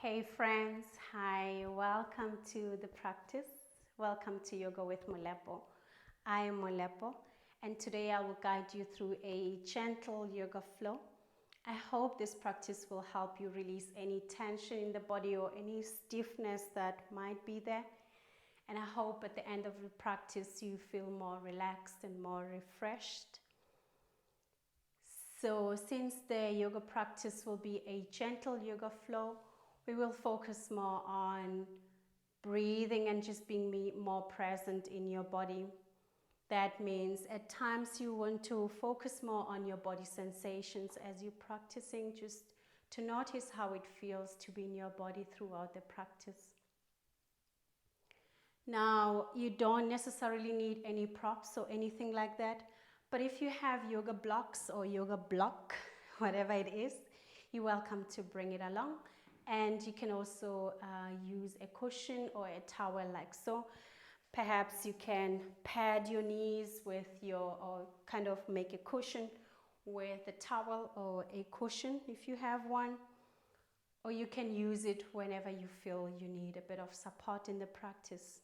Hey friends, hi, welcome to the practice. Welcome to Yoga with Molepo. I am Molepo, and today I will guide you through a gentle yoga flow. I hope this practice will help you release any tension in the body or any stiffness that might be there. And I hope at the end of the practice you feel more relaxed and more refreshed. So since the yoga practice will be a gentle yoga flow, we will focus more on breathing and just being more present in your body. That means at times you want to focus more on your body sensations as you're practicing, just to notice how it feels to be in your body throughout the practice. Now, you don't necessarily need any props or anything like that, but if you have yoga blocks or yoga block, whatever it is, you're welcome to bring it along. And you can also use a cushion or a towel like so. Perhaps you can pad your knees with or kind of make a cushion with a towel or a cushion if you have one. Or you can use it whenever you feel you need a bit of support in the practice.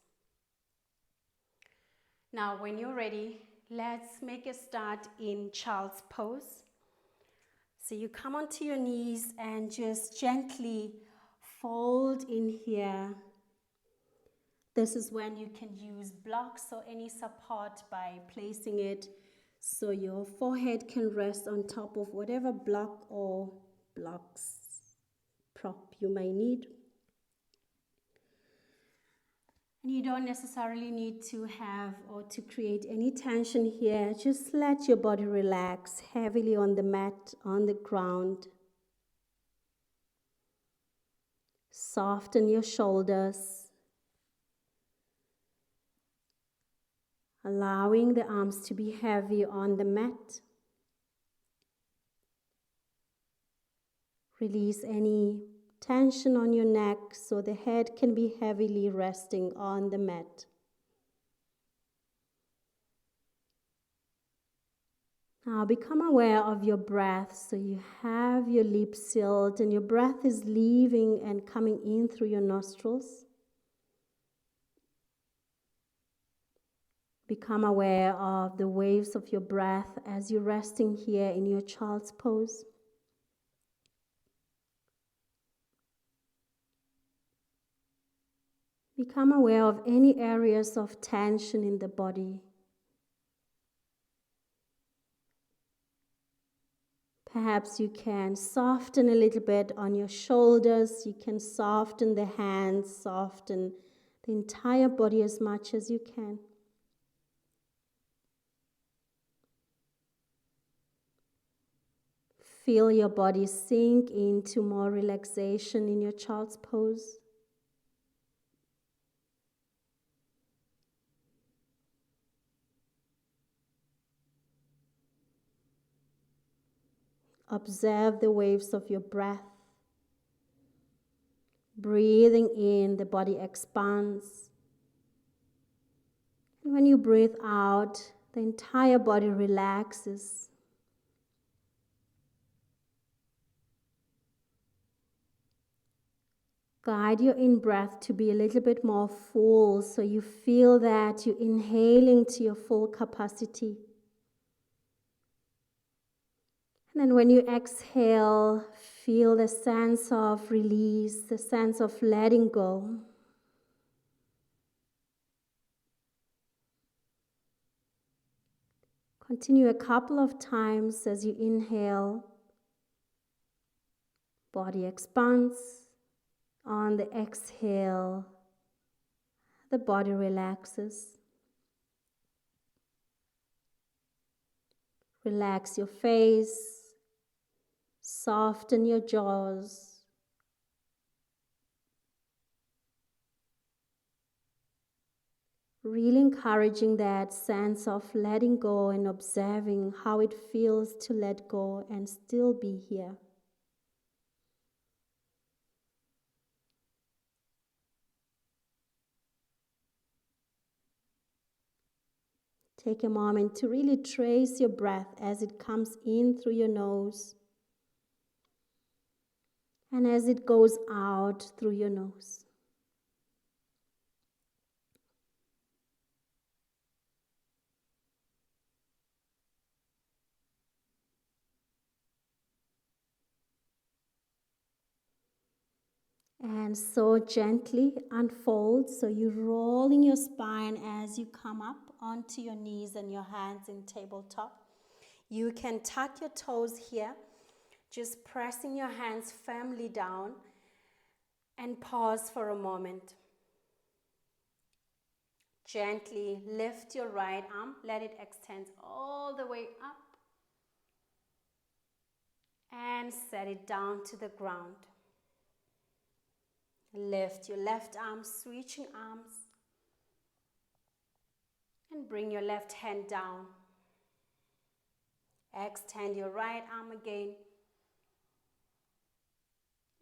Now, when you're ready, let's make a start in child's pose. So you come onto your knees and just gently fold in here. This is when you can use blocks or any support by placing it so your forehead can rest on top of whatever block or blocks prop you may need. And you don't necessarily need to have or to create any tension here. Just let your body relax heavily on the mat, on the ground. Soften your shoulders, allowing the arms to be heavy on the mat. Release any tension on your neck so the head can be heavily resting on the mat. Now become aware of your breath, so you have your lips sealed and your breath is leaving and coming in through your nostrils. Become aware of the waves of your breath as you're resting here in your child's pose. Become aware of any areas of tension in the body. Perhaps you can soften a little bit on your shoulders. You can soften the hands, soften the entire body as much as you can. Feel your body sink into more relaxation in your child's pose. Observe the waves of your breath. Breathing in, the body expands. And when you breathe out, the entire body relaxes. Guide your in-breath to be a little bit more full so you feel that you're inhaling to your full capacity. And then when you exhale, feel the sense of release, the sense of letting go. Continue a couple of times as you inhale. Body expands. On the exhale, the body relaxes. Relax your face. Soften your jaws. Really encouraging that sense of letting go and observing how it feels to let go and still be here. Take a moment to really trace your breath as it comes in through your nose and as it goes out through your nose. And so gently unfold. So you're rolling your spine as you come up onto your knees and your hands in tabletop. You can tuck your toes here, just pressing your hands firmly down, and pause for a moment. Gently lift your right arm, let it extend all the way up, and set it down to the ground. Lift your left arm, switching arms, and bring your left hand down. Extend your right arm again,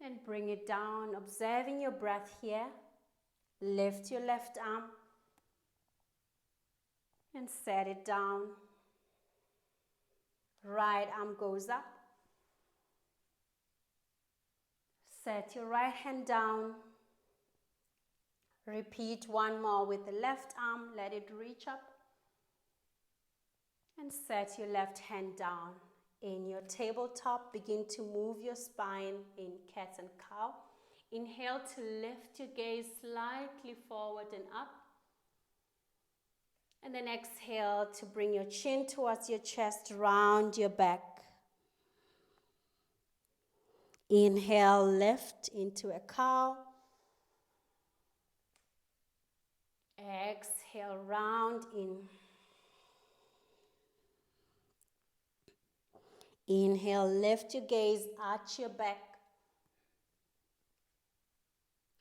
and bring it down, observing your breath here. Lift your left arm, and set it down. Right arm goes up. Set your right hand down. Repeat one more with the left arm. Let it reach up. And set your left hand down. In your tabletop, begin to move your spine in cat and cow. Inhale to lift your gaze slightly forward and up. And then exhale to bring your chin towards your chest, round your back. Inhale, lift into a cow. Exhale, round in. Inhale, lift your gaze, arch your back.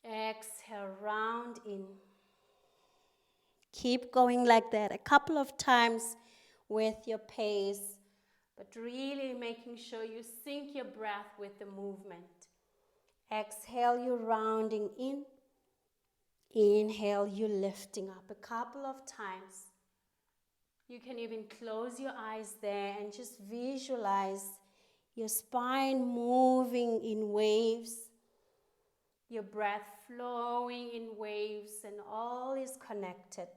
Exhale, round in. Keep going like that a couple of times with your pace, but really making sure you sync your breath with the movement. Exhale, you're rounding in. Inhale, you're lifting up a couple of times. You can even close your eyes there and just visualize your spine moving in waves, your breath flowing in waves, and all is connected.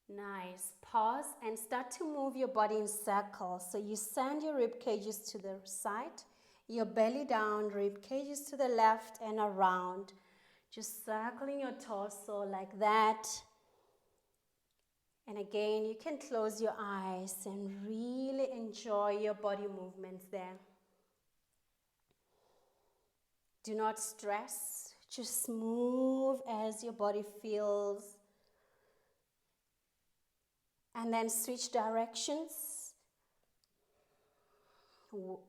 Nice. Pause and start to move your body in circles. So you send your rib cages to the side, your belly down, rib cages to the left and around. Just circling your torso like that. And again, you can close your eyes and really enjoy your body movements there. Do not stress. Just move as your body feels. And then switch directions.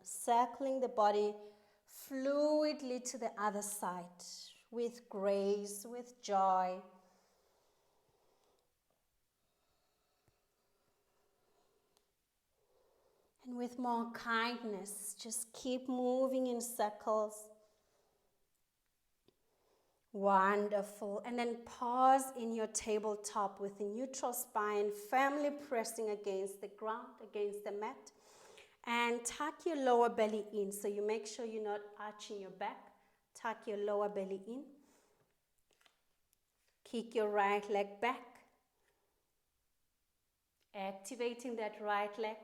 Circling the body fluidly to the other side with grace, with joy. And with more kindness, just keep moving in circles. Wonderful. And then pause in your tabletop with a neutral spine, firmly pressing against the ground, against the mat. And tuck your lower belly in. So you make sure you're not arching your back. Tuck your lower belly in. Kick your right leg back. Activating that right leg.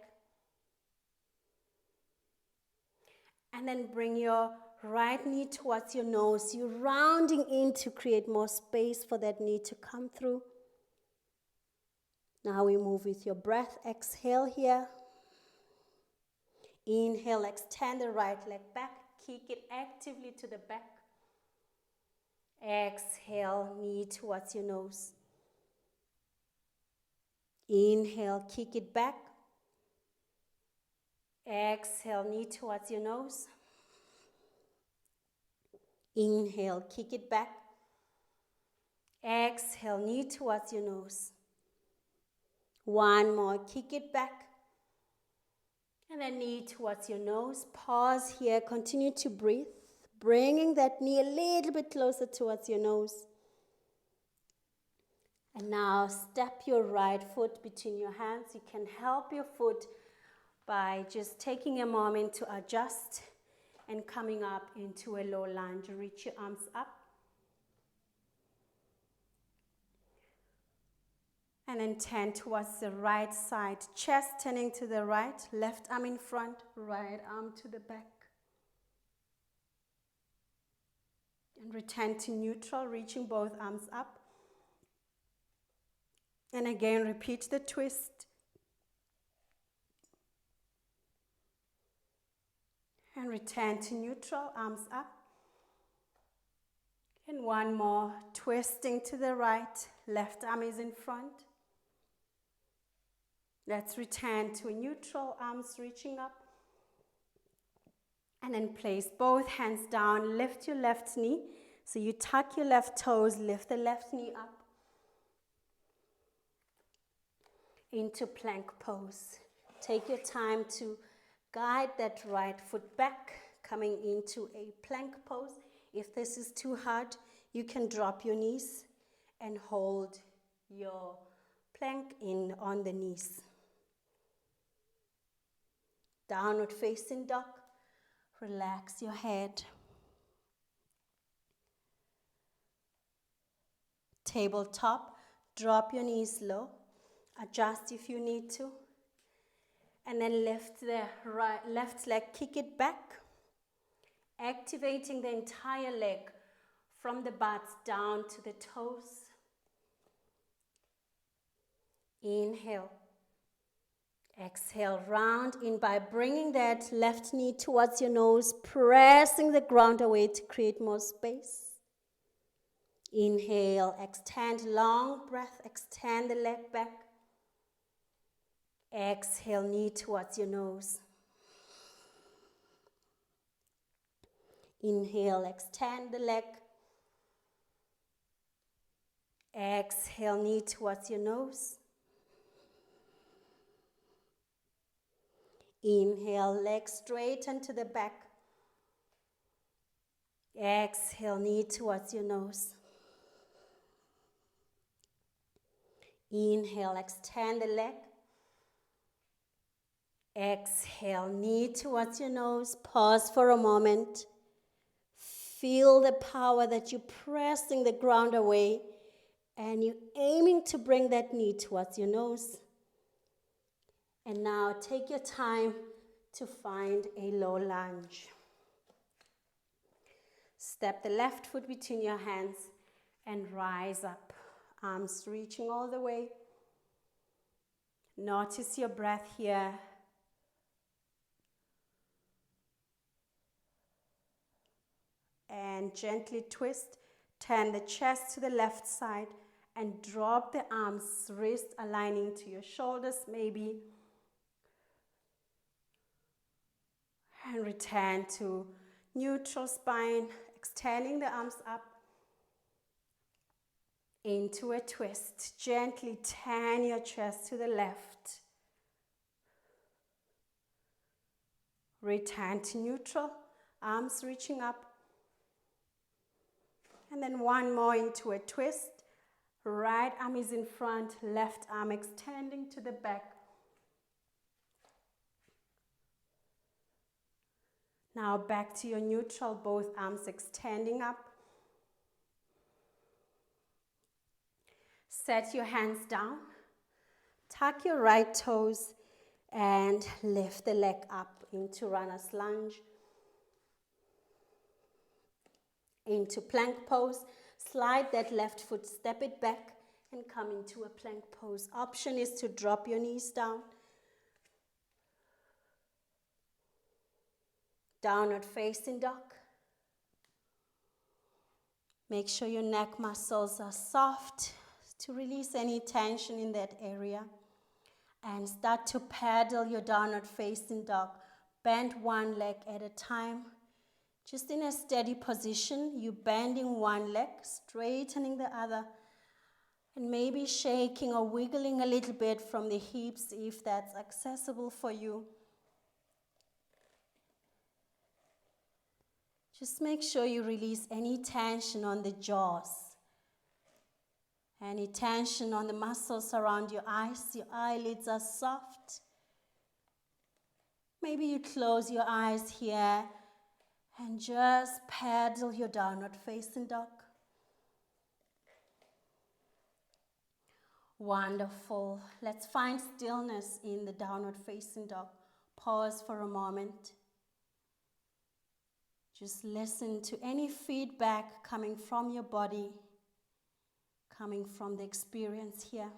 And then bring your right knee towards your nose. You're rounding in to create more space for that knee to come through. Now we move with your breath. Exhale here. Inhale, extend the right leg back. Kick it actively to the back. Exhale, knee towards your nose. Inhale, kick it back. Exhale, knee towards your nose. Inhale, kick it back. Exhale, knee towards your nose. One more, kick it back. And then knee towards your nose. Pause here, continue to breathe. Bringing that knee a little bit closer towards your nose. And now step your right foot between your hands. You can help your foot by just taking a moment to adjust and coming up into a low lunge. Reach your arms up. And then turn towards the right side. Chest turning to the right, left arm in front, right arm to the back. And return to neutral, reaching both arms up. And again, repeat the twist. And return to neutral, arms up. And one more, twisting to the right, left arm is in front. Let's return to a neutral, arms reaching up. And then place both hands down, lift your left knee. So you tuck your left toes, lift the left knee up. Into plank pose. Take your time to guide that right foot back, coming into a plank pose. If this is too hard, you can drop your knees and hold your plank in on the knees. Downward facing dog. Relax your head. Tabletop. Drop your knees low. Adjust if you need to. And then lift the left leg, kick it back. Activating the entire leg from the butt down to the toes. Inhale. Exhale, round in by bringing that left knee towards your nose, pressing the ground away to create more space. Inhale, extend, long breath, extend the leg back. Exhale, knee towards your nose. Inhale, extend the leg. Exhale, knee towards your nose. Inhale, leg straighten to the back. Exhale, knee towards your nose. Inhale, extend the leg. Exhale, knee towards your nose. Pause for a moment. Feel the power that you're pressing the ground away and you're aiming to bring that knee towards your nose. And now take your time to find a low lunge. Step the left foot between your hands and rise up. Arms reaching all the way. Notice your breath here. And gently twist. Turn the chest to the left side and drop the arms, wrist aligning to your shoulders maybe. And return to neutral spine, extending the arms up into a twist. Gently turn your chest to the left. Return to neutral, arms reaching up. And then one more into a twist. Right arm is in front, left arm extending to the back. Now back to your neutral, both arms extending up. Set your hands down. Tuck your right toes and lift the leg up into runner's lunge. Into plank pose. Slide that left foot, step it back and come into a plank pose. Option is to drop your knees down. Downward facing dog. Make sure your neck muscles are soft to release any tension in that area. And start to paddle your downward facing dog. Bend one leg at a time. Just in a steady position, you bending one leg, straightening the other. And maybe shaking or wiggling a little bit from the hips if that's accessible for you. Just make sure you release any tension on the jaws. Any tension on the muscles around your eyes. Your eyelids are soft. Maybe you close your eyes here and just paddle your downward facing dog. Wonderful. Let's find stillness in the downward facing dog. Pause for a moment. Just listen to any feedback coming from your body, coming from the experience here.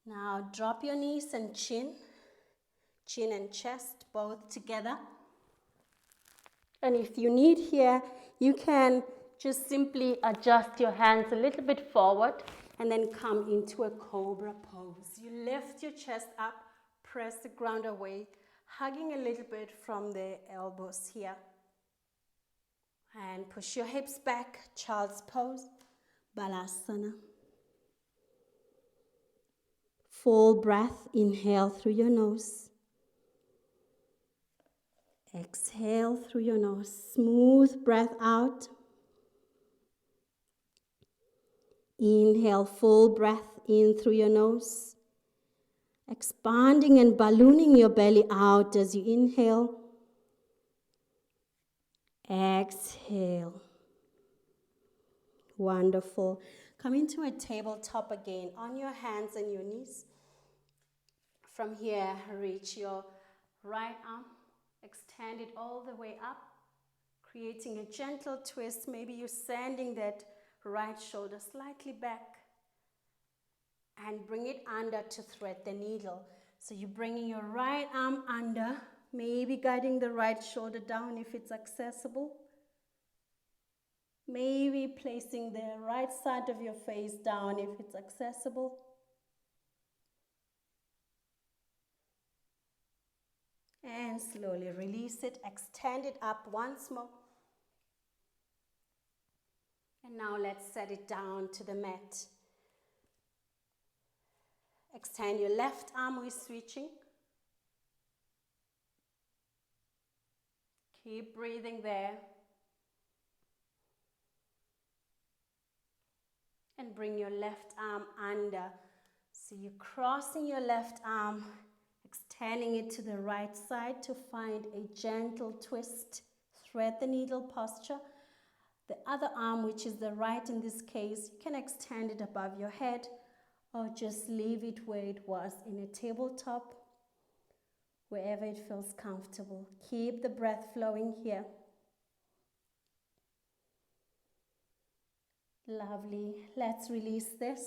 Now drop your knees and chin and chest both together. And if you need here, you can just simply adjust your hands a little bit forward and then come into a cobra pose. You lift your chest up, press the ground away, hugging a little bit from the elbows here. And push your hips back, child's pose, balasana. Full breath, inhale through your nose. Exhale through your nose. Smooth breath out. Inhale, full breath in through your nose. Expanding and ballooning your belly out as you inhale. Exhale. Wonderful. Come into a tabletop again on your hands and your knees. From here, reach your right arm. Extend it all the way up, creating a gentle twist. Maybe you're sending that right shoulder slightly back and bring it under to thread the needle. So you're bringing your right arm under, maybe guiding the right shoulder down if it's accessible. Maybe placing the right side of your face down if it's accessible. And slowly release it, extend it up once more. And now let's set it down to the mat. Extend your left arm, we're switching. Keep breathing there. And bring your left arm under. So you're crossing your left arm, extending it to the right side to find a gentle twist. Thread the needle posture. The other arm, which is the right in this case, you can extend it above your head or just leave it where it was in a tabletop, wherever it feels comfortable. Keep the breath flowing here. Lovely. Let's release this.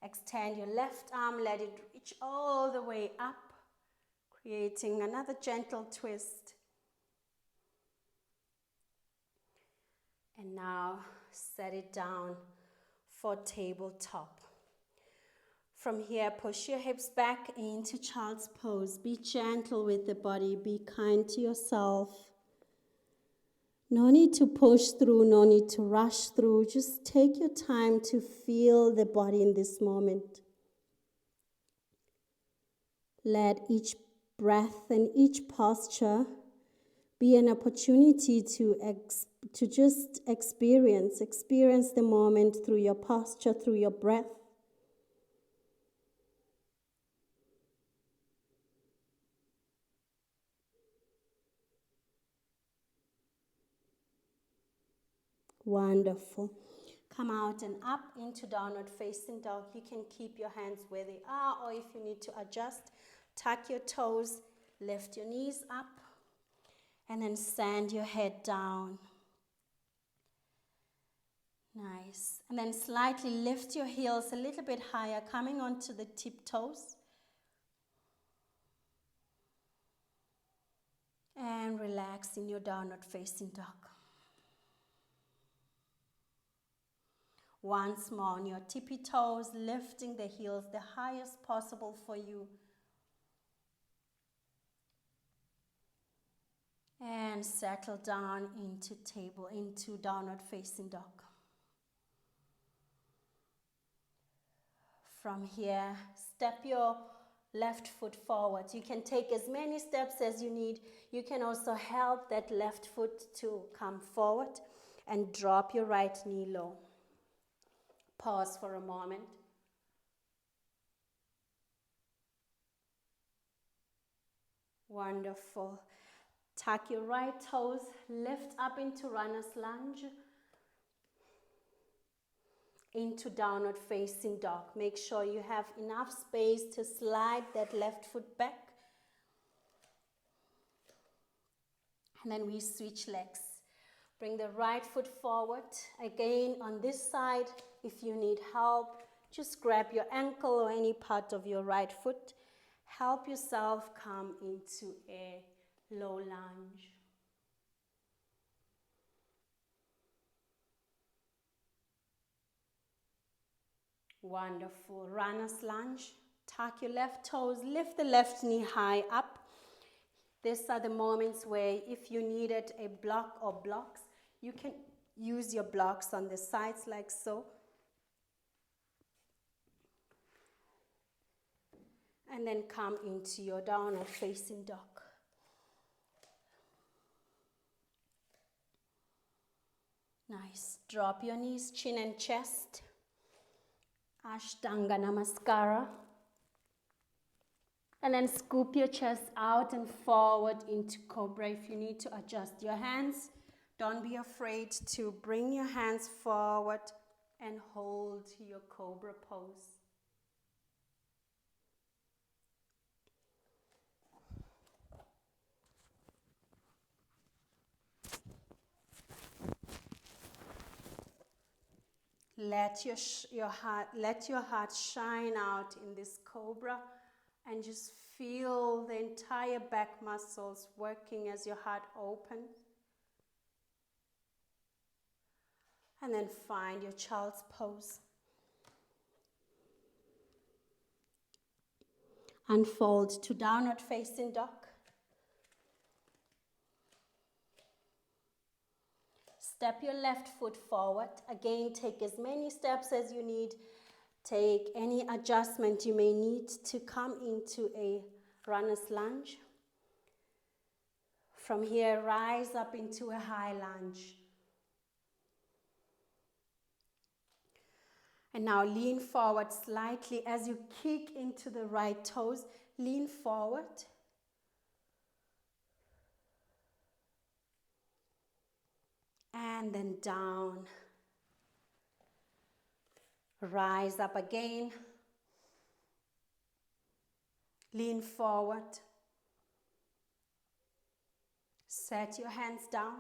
Extend your left arm, let it reach all the way up, creating another gentle twist. And now set it down for tabletop. From here, push your hips back into child's pose. Be gentle with the body. Be kind to yourself. No need to push through, no need to rush through. Just take your time to feel the body in this moment. Let each breath and each posture be an opportunity to just experience the moment through your posture, through your breath. Wonderful. Come out and up into downward facing dog. You can keep your hands where they are, or if you need to adjust, tuck your toes, lift your knees up, and then sand your head down. Nice. And then slightly lift your heels a little bit higher, coming onto the tiptoes. And relax in your downward facing dog. Once more on your tippy toes, lifting the heels the highest possible for you. And settle down into downward facing dog. From here, step your left foot forward. You can take as many steps as you need. You can also help that left foot to come forward and drop your right knee low. Pause for a moment. Wonderful. Tuck your right toes, lift up into runner's lunge, into downward facing dog. Make sure you have enough space to slide that left foot back. And then we switch legs. Bring the right foot forward. Again, on this side, if you need help, just grab your ankle or any part of your right foot. Help yourself come into a low lunge. Wonderful. Runner's lunge. Tuck your left toes, lift the left knee high up. These are the moments where if you needed a block or blocks, you can use your blocks on the sides like so. And then come into your downward facing dog. Nice. Drop your knees, chin and chest. Ashtanga Namaskara. And then scoop your chest out and forward into Cobra. If you need to adjust your hands, don't be afraid to bring your hands forward and hold your Cobra pose. Let your heart shine out in this Cobra and just feel the entire back muscles working as your heart opens. And then find your child's pose. Unfold to downward facing dog. Step your left foot forward. Again, take as many steps as you need. Take any adjustment you may need to come into a runner's lunge. From here, rise up into a high lunge. And now lean forward slightly as you kick into the right toes. Lean forward. And then down. Rise up again. Lean forward. Set your hands down.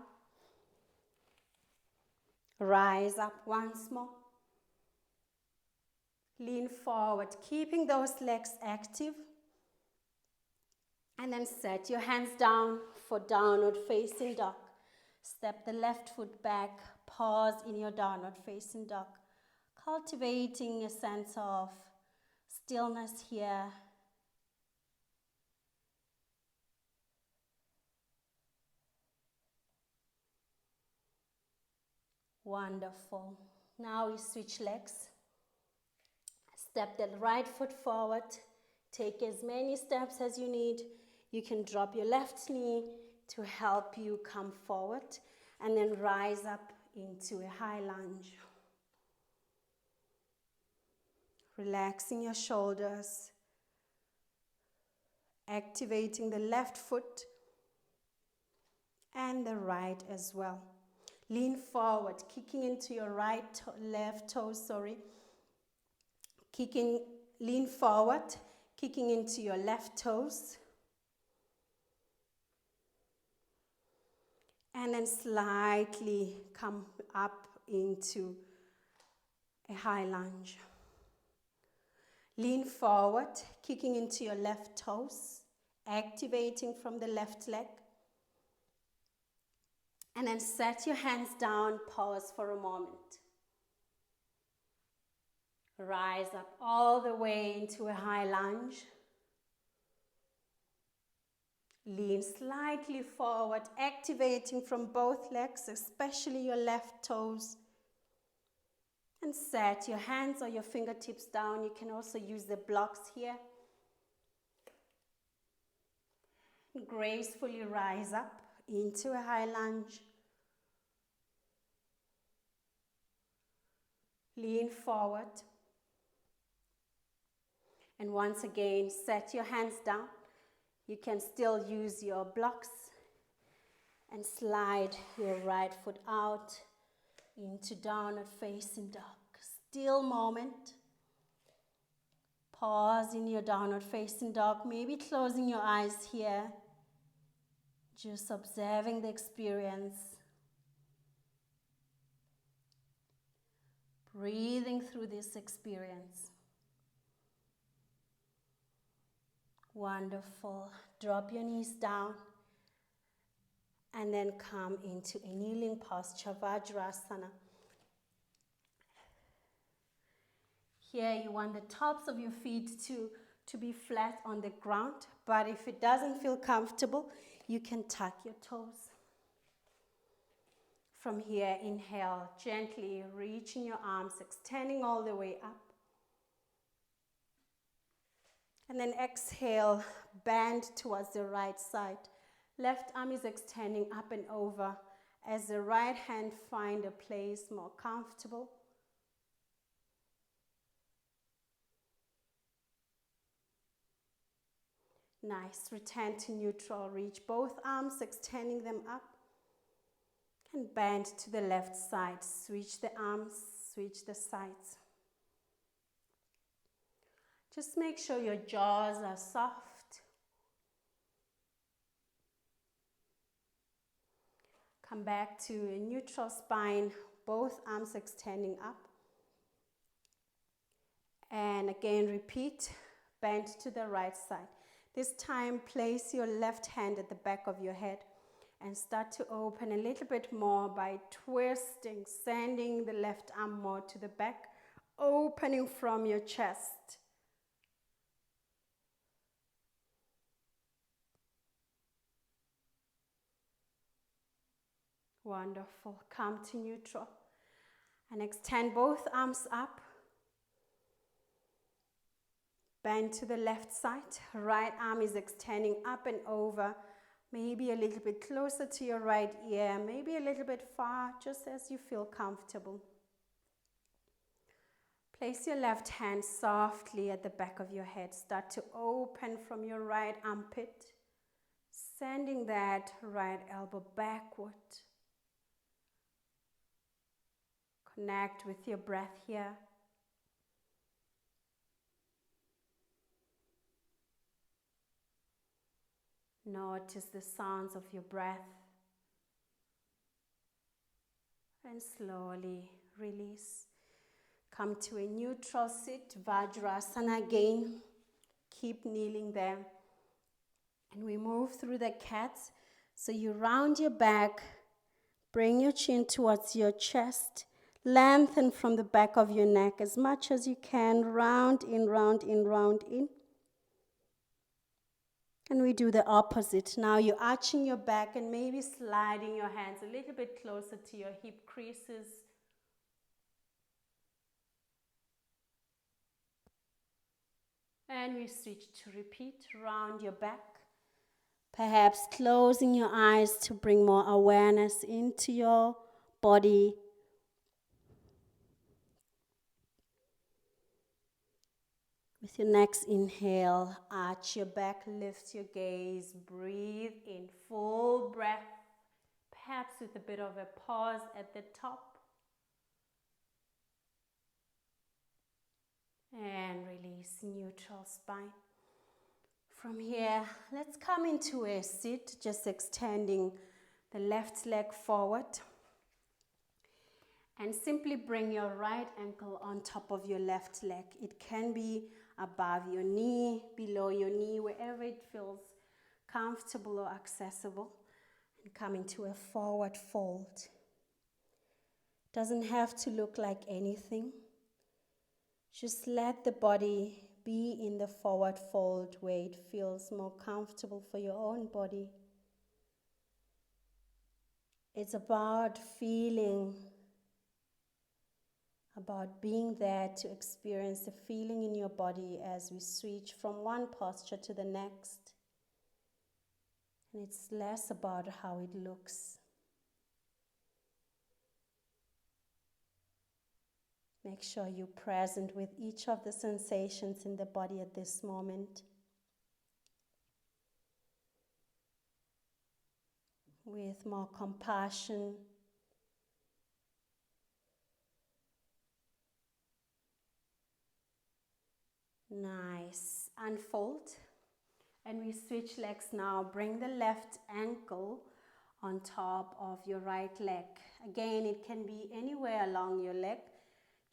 Rise up once more. Lean forward, keeping those legs active. And then set your hands down for downward facing dog. Step the left foot back. Pause in your downward facing dog. Cultivating a sense of stillness here. Wonderful. Now we switch legs. Step the right foot forward. Take as many steps as you need. You can drop your left knee to help you come forward and then rise up into a high lunge. Relaxing your shoulders. Activating the left foot and the right as well. Lean forward, kicking into your left toe, lean forward, kicking into your left toes. And then slightly come up into a high lunge. Lean forward, kicking into your left toes, activating from the left leg. And then set your hands down, pause for a moment. Rise up all the way into a high lunge. Lean slightly forward, activating from both legs, especially your left toes. And set your hands or your fingertips down. You can also use the blocks here. Gracefully rise up into a high lunge. Lean forward. And once again, set your hands down. You can still use your blocks and slide your right foot out into downward facing dog. Still moment. Pause in your downward facing dog, maybe closing your eyes here. Just observing the experience. Breathing through this experience. Wonderful. Drop your knees down and then come into a kneeling posture, Vajrasana. Here you want the tops of your feet to be flat on the ground, but if it doesn't feel comfortable, you can tuck your toes. From here, inhale, gently reaching your arms, extending all the way up. And then exhale, bend towards the right side. Left arm is extending up and over as the right hand find a place more comfortable. Nice. Return to neutral. Reach both arms, extending them up. And bend to the left side. Switch the arms, switch the sides. Just make sure your jaws are soft. Come back to a neutral spine, both arms extending up. And again, repeat, bend to the right side. This time, place your left hand at the back of your head and start to open a little bit more by twisting, sending the left arm more to the back, opening from your chest. Wonderful. Come to neutral and extend both arms up. Bend to the left side. Right arm is extending up and over. Maybe a little bit closer to your right ear. Maybe a little bit far, just as you feel comfortable. Place your left hand softly at the back of your head. Start to open from your right armpit. Sending that right elbow backward. Connect with your breath here. Notice the sounds of your breath. And slowly release. Come to a neutral sit, Vajrasana again. Keep kneeling there. And we move through the cat. So you round your back, bring your chin towards your chest, lengthen from the back of your neck as much as you can, round in, round in, round in. And we do the opposite. Now you're arching your back and maybe sliding your hands a little bit closer to your hip creases. And we switch to repeat, round your back. Perhaps closing your eyes to bring more awareness into your body. With your next inhale, arch your back, lift your gaze, breathe in, full breath, perhaps with a bit of a pause at the top. And release, neutral spine. From here, let's come into a sit, just extending the left leg forward. And simply bring your right ankle on top of your left leg. It can be above your knee, below your knee, wherever it feels comfortable or accessible. And come into a forward fold. Doesn't have to look like anything. Just let the body be in the forward fold where it feels more comfortable for your own body. It's about feeling, about being there to experience the feeling in your body as we switch from one posture to the next. And it's less about how it looks. Make sure you're present with each of the sensations in the body at this moment. with more compassion. Nice. Unfold. And we switch legs now. Bring the left ankle on top of your right leg. Again, it can be anywhere along your leg.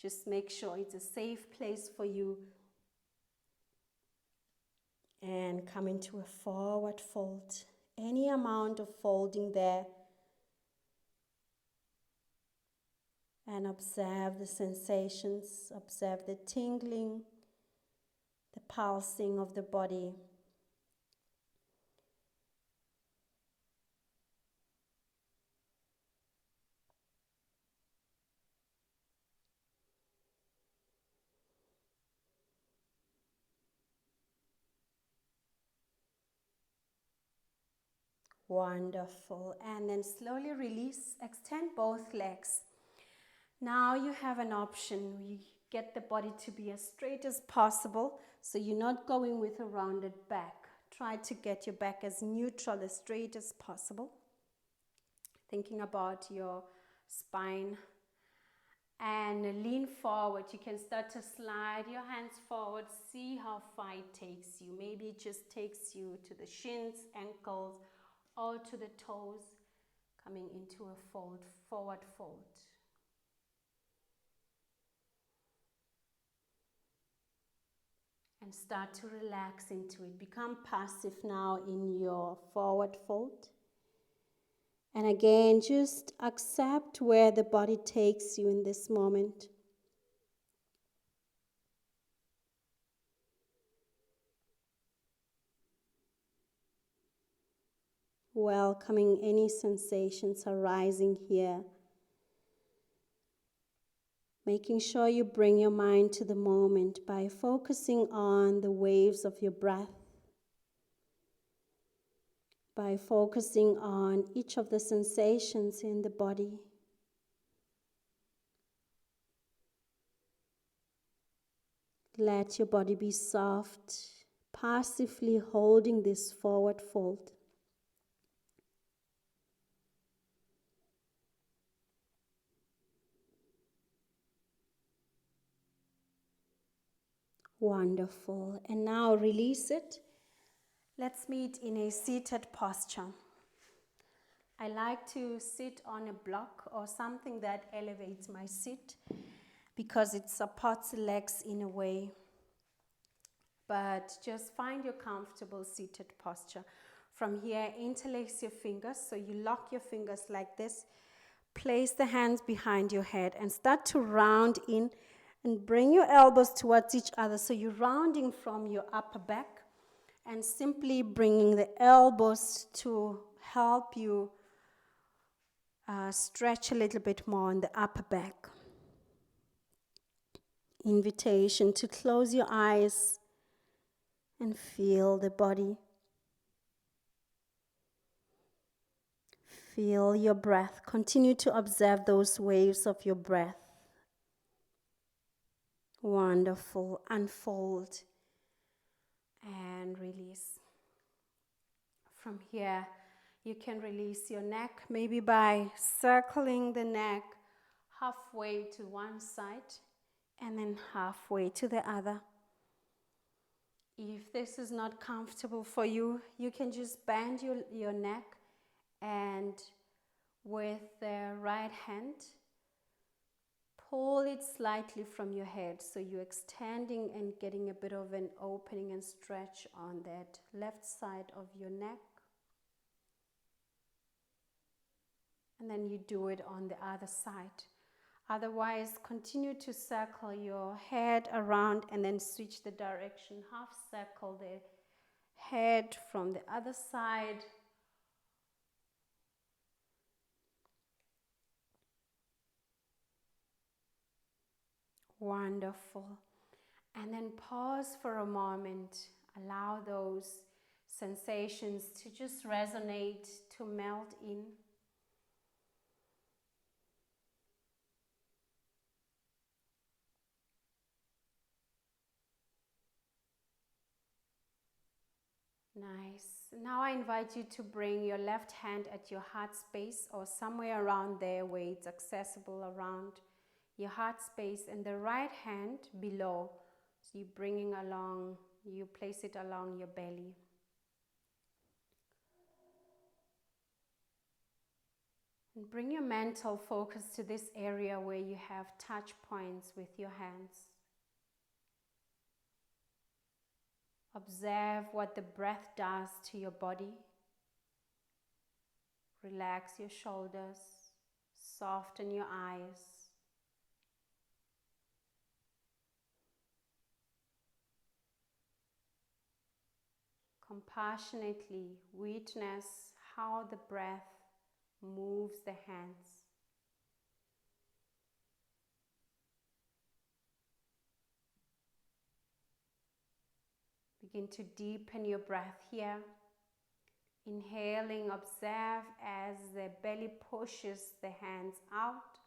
Just make sure it's a safe place for you. And come into a forward fold. Any amount of folding there. And observe the sensations, observe the tingling, the pulsing of the body. Wonderful. And then slowly release, extend both legs. Now you have an option. We get the body to be as straight as possible, so you're not going with a rounded back. Try to get your back as neutral, as straight as possible. Thinking about your spine. And lean forward. You can start to slide your hands forward. See how far it takes you. Maybe it just takes you to the shins, ankles, or to the toes. Coming into a fold, forward fold. And start to relax into it. Become passive now in your forward fold. And again, just accept where the body takes you in this moment. Welcoming any sensations arising here. Making sure you bring your mind to the moment by focusing on the waves of your breath. By focusing on each of the sensations in the body. Let your body be soft, passively holding this forward fold. Wonderful. And now release it. Let's meet in a seated posture. I like to sit on a block or something that elevates my seat because it supports the legs in a way. But just find your comfortable seated posture. From here, interlace your fingers. So you lock your fingers like this. Place the hands behind your head and start to round in and bring your elbows towards each other. So you're rounding from your upper back and simply bringing the elbows to help you stretch a little bit more on the upper back. Invitation to close your eyes and feel the body. Feel your breath. Continue to observe those waves of your breath. Wonderful. Unfold and release. From here, you can release your neck, maybe by circling the neck halfway to one side and then halfway to the other. If this is not comfortable for you, you can just bend your neck and with the right hand, pull it slightly from your head. So you're extending and getting a bit of an opening and stretch on that left side of your neck. And then you do it on the other side. Otherwise, continue to circle your head around and then switch the direction. Half circle the head from the other side. Wonderful. And then pause for a moment. Allow those sensations to just resonate, to melt in. Nice. Now I invite you to bring your left hand at your heart space or somewhere around there where it's accessible around your heart space, and the right hand below. So you place it along your belly. And bring your mental focus to this area where you have touch points with your hands. Observe what the breath does to your body. Relax your shoulders, soften your eyes. Compassionately witness how the breath moves the hands. Begin to deepen your breath here. Inhaling, observe as the belly pushes the hands out.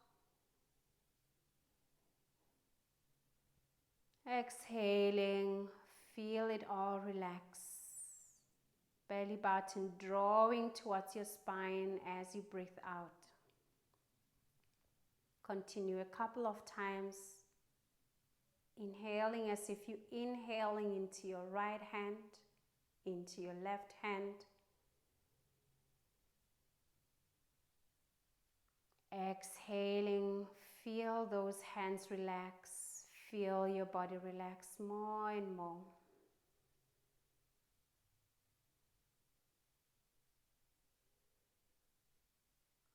Exhaling, feel it all relax. Belly button drawing towards your spine as you breathe out. Continue a couple of times. Inhaling as if you're inhaling into your right hand, into your left hand. Exhaling, feel those hands relax. Feel your body relax more and more.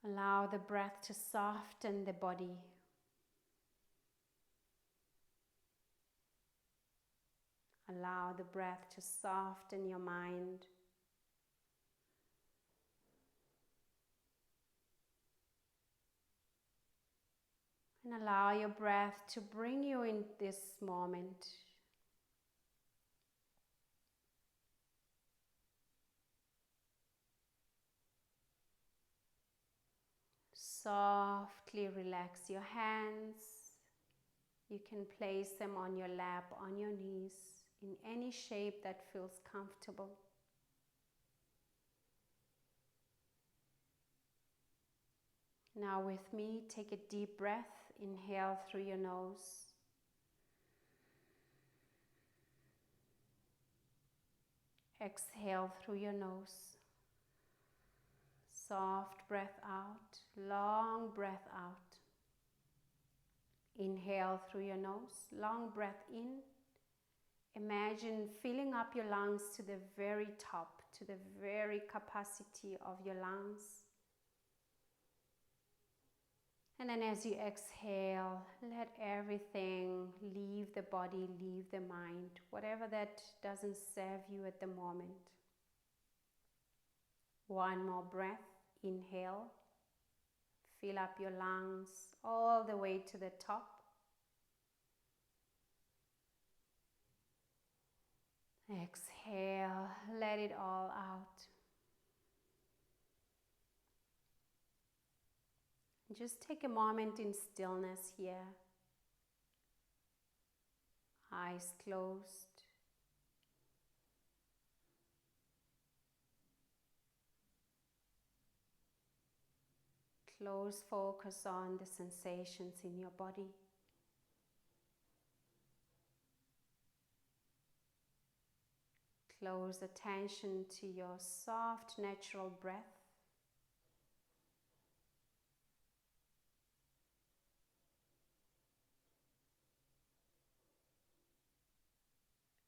Allow the breath to soften the body. Allow the breath to soften your mind. And allow your breath to bring you in this moment. Softly relax your hands. You can place them on your lap, on your knees, in any shape that feels comfortable. Now with me, take a deep breath. Inhale through your nose. Exhale through your nose. Soft breath out, long breath out. Inhale through your nose, long breath in. Imagine filling up your lungs to the very top, to the very capacity of your lungs. And then as you exhale, let everything leave the body, leave the mind, whatever that doesn't serve you at the moment. One more breath, inhale. Fill up your lungs all the way to the top. Exhale, let it all out. Just take a moment in stillness here. Eyes closed. Close focus on the sensations in your body. Close attention to your soft, natural breath.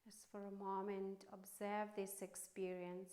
Just for a moment, observe this experience.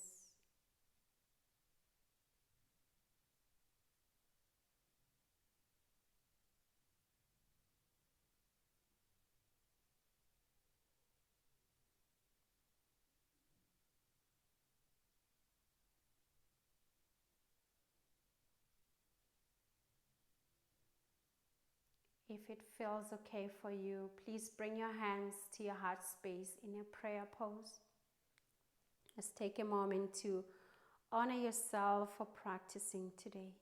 If it feels okay for you, please bring your hands to your heart space in a prayer pose. Let's take a moment to honor yourself for practicing today.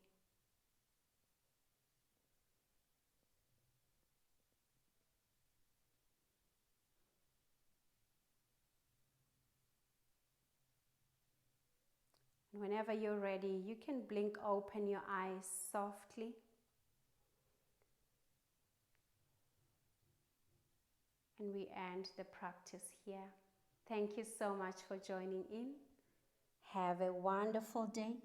Whenever you're ready, you can blink open your eyes softly. And we end the practice here. Thank you so much for joining in. Have a wonderful day.